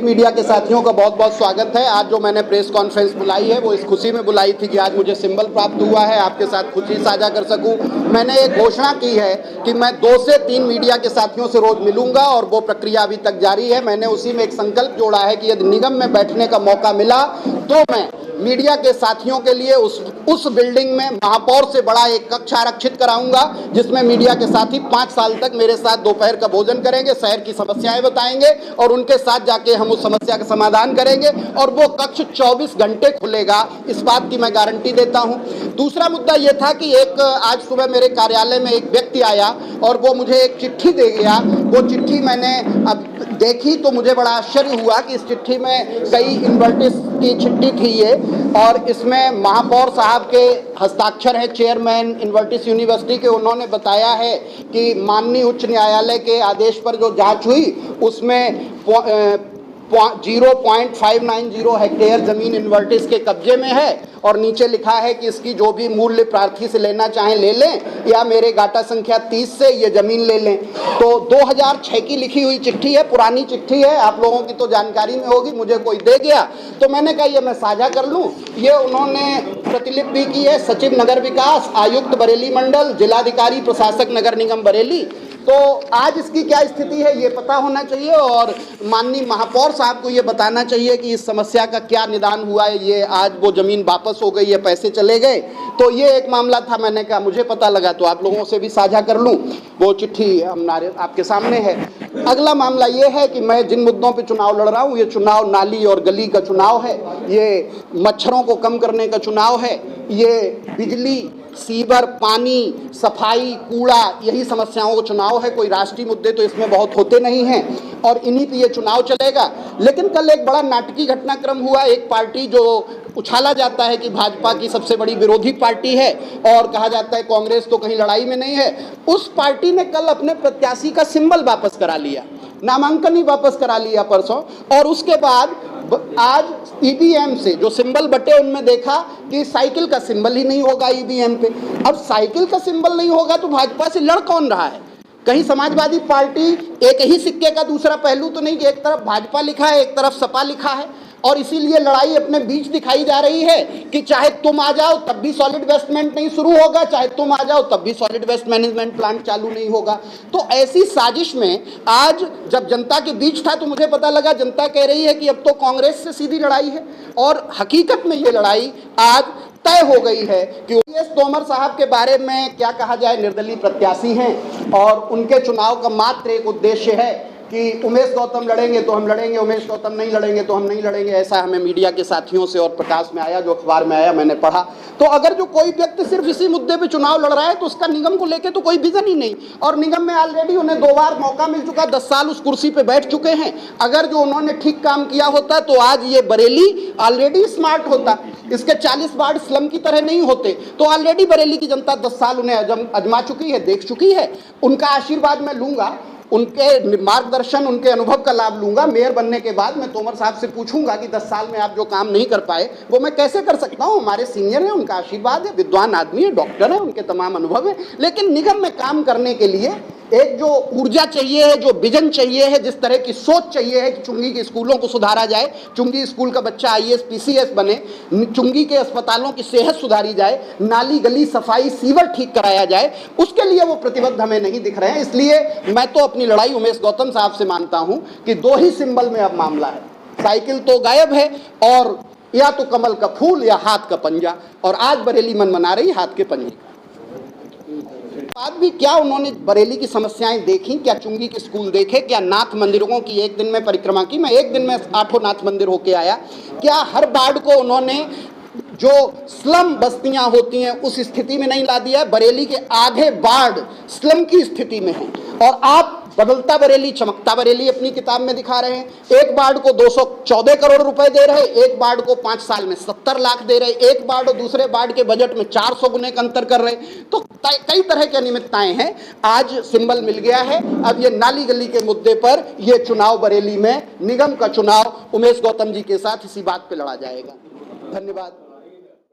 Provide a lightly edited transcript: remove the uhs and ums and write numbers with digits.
Media के साथियों का बहुत बहुत स्वागत है। आज जो मैंने प्रेस कॉन्फ्रेंस बुलाई है वो इस खुशी में बुलाई थी कि आज मुझे सिंबल प्राप्त हुआ है, आपके साथ खुशी साझा कर सकूं। मैंने एक घोषणा की है कि मैं 2 से 3 मीडिया के साथियों से रोज मिलूंगा और वो प्रक्रिया अभी तक जारी है। मैंने उसी में एक संकल्प जोड़ा है कि यदि निगम में बैठने का मौका मिला तो मैं मीडिया के साथियों के लिए उस बिल्डिंग में महापौर से बड़ा एक कक्ष आरक्षित कराऊंगा, जिसमें मीडिया के साथी 5 साल तक मेरे साथ दोपहर का भोजन करेंगे, शहर की समस्याएं बताएंगे और उनके साथ जाके हम उस समस्या का समाधान करेंगे और वो कक्ष 24 घंटे खुलेगा, इस बात की मैं गारंटी देता हूं। दूसरा मुद्दा यह था कि आज सुबह मेरे कार्यालय में एक व्यक्ति आया और वो मुझे एक चिट्ठी दे गया। वो चिट्ठी मैंने अब देखी तो मुझे बड़ा आश्चर्य हुआ कि इस चिट्ठी में कई इन्वर्टिस की चिट्ठी थी ये, और इसमें महापौर साहब के हस्ताक्षर है, चेयरमैन इन्वर्टिस यूनिवर्सिटी के। उन्होंने बताया है कि माननीय उच्च न्यायालय के आदेश पर जो जांच हुई उसमें 0.590 हेक्टेयर जमीन इन्वर्टिस के कब्जे में है और नीचे लिखा है कि इसकी जो भी मूल्य प्रार्थी से लेना चाहें ले लें या मेरे गाटा संख्या 30 से ये जमीन ले लें। तो 2006 की लिखी हुई चिट्ठी है, पुरानी चिट्ठी है, आप लोगों की तो जानकारी में होगी, मुझे कोई दे गया तो मैंने कहा ये मैं साझा कर लूं। ये उन्होंने प्रतिलिपि भी की है, सचिव नगर विकास, आयुक्त बरेली मंडल, जिलाधिकारी प्रशासक नगर निगम बरेली। तो आज इसकी क्या स्थिति है ये पता होना चाहिए और माननीय महापौर साहब को ये बताना चाहिए कि इस समस्या का क्या निदान हुआ है। ये आज वो जमीन वापस हो गई है, पैसे चले गए, तो ये एक मामला था। मैंने कहा मुझे पता लगा तो आप लोगों से भी साझा कर लूं। वो चिट्ठी हमारे आपके सामने है। अगला मामला ये है कि मैं जिन मुद्दों पे चुनाव लड़ रहा हूँ, ये चुनाव नाली और गली का चुनाव है, ये मच्छरों को कम करने का चुनाव है, ये बिजली, सीवर, पानी, सफाई, कूड़ा, यही समस्याओं का चुनाव है। कोई राष्ट्रीय मुद्दे तो इसमें बहुत होते नहीं हैं और इन्हीं पे ये चुनाव चलेगा। लेकिन कल एक बड़ा नाटकीय घटनाक्रम हुआ। एक पार्टी जो उछाला जाता है कि भाजपा की सबसे बड़ी विरोधी पार्टी है और कहा जाता है कांग्रेस तो कहीं लड़ाई में नहीं है, उस पार्टी ने कल अपने प्रत्याशी का सिंबल वापस करा लिया, नामांकन ही वापस करा लिया परसों। और उसके बाद आज ईवीएम से जो सिंबल बटे उनमें देखा कि साइकिल का सिंबल ही नहीं होगा ईवीएम पे। अब साइकिल का सिंबल नहीं होगा तो भाजपा से लड़ कौन रहा है? कहीं समाजवादी पार्टी एक ही सिक्के का दूसरा पहलू तो नहीं कि एक तरफ भाजपा लिखा है एक तरफ सपा लिखा है, और इसीलिए लड़ाई अपने बीच दिखाई जा रही है कि चाहे तुम आ जाओ तब भी सॉलिड वेस्ट मैनेजमेंट नहीं शुरू होगा, चाहे तुम आ जाओ तब भी सॉलिड वेस्ट मैनेजमेंट प्लांट चालू नहीं होगा। तो ऐसी साजिश में आज जब जनता के बीच था तो मुझे पता लगा जनता कह रही है कि अब तो कांग्रेस से सीधी लड़ाई है, और हकीकत में ये लड़ाई आज तय हो गई है कि ओपीएस तोमर साहब के बारे में क्या कहा जाए, निर्दलीय प्रत्याशी हैं और उनके चुनाव का मात्र एक उद्देश्य है कि उमेश गौतम लड़ेंगे तो हम लड़ेंगे, उमेश गौतम नहीं लड़ेंगे तो हम नहीं लड़ेंगे। ऐसा हमें मीडिया के साथियों से और प्रकाश में आया, जो अखबार में आया मैंने पढ़ा। तो अगर जो कोई व्यक्ति सिर्फ इसी मुद्दे पे चुनाव लड़ रहा है तो उसका निगम को लेके तो कोई विजन ही नहीं, और निगम में ऑलरेडी उन्हें 2 बार मौका मिल चुका, 10 साल उस कुर्सी पे बैठ चुके हैं। अगर जो उन्होंने ठीक काम किया होता तो आज ये बरेली ऑलरेडी स्मार्ट होता, इसके 40 वार्ड स्लम की तरह नहीं होते। तो ऑलरेडी बरेली की जनता 10 साल उन्हें अजमा चुकी है, देख चुकी है। उनका आशीर्वाद मैं लूंगा, उनके मार्गदर्शन, उनके अनुभव का लाभ लूंगा। मेयर बनने के बाद मैं तोमर साहब से पूछूंगा कि 10 साल में आप जो काम नहीं कर पाए वो मैं कैसे कर सकता हूं। हमारे सीनियर हैं, उनका आशीर्वाद है, विद्वान आदमी है, डॉक्टर है, उनके तमाम अनुभव है। लेकिन निगम में काम करने के लिए एक जो ऊर्जा चाहिए है, जो विजन चाहिए है, जिस तरह की सोच चाहिए है कि चुंगी के स्कूलों को सुधारा जाए, चुंगी स्कूल का बच्चा आईएएस पीसीएस बने, चुंगी के अस्पतालों की सेहत सुधारी जाए, नाली गली सफाई सीवर ठीक कराया जाए, उसके लिए वो प्रतिबद्ध हमें नहीं दिख रहे हैं। इसलिए मैं तो अपनी लड़ाई उमेश गौतम साहब से मानता हूं कि 2 ही सिंबल में अब मामला है। साइकिल तो गायब है और या तो कमल का फूल या हाथ का पंजा, और आज बरेली मन मना रही हाथ के पंजे। बाद भी क्या उन्होंने बरेली की समस्याएं देखी? क्या चुंगी के स्कूल देखे? क्या नाथ मंदिरों की एक दिन में परिक्रमा की? मैं एक दिन में 8 नाथ मंदिर होके आया। क्या हर वार्ड को उन्होंने जो स्लम बस्तियां होती हैं उस स्थिति में नहीं ला दिया? बरेली के आधे वार्ड स्लम की स्थिति में हैं, और आप बदलता बरेली चमकता बरेली अपनी किताब में दिखा रहे हैं। एक वार्ड को 214 करोड़ रुपए दे रहे, एक वार्ड को 5 साल में 70 लाख दे रहे, एक वार्ड और दूसरे वार्ड के बजट में 400 गुने का अंतर कर रहे। तो कई तरह की अनियमितताएं हैं। आज सिंबल मिल गया है। अब ये नाली गली के मुद्दे पर ये चुनाव बरेली में निगम का चुनाव उमेश गौतम जी के साथ इसी बात पे लड़ा जाएगा। धन्यवाद।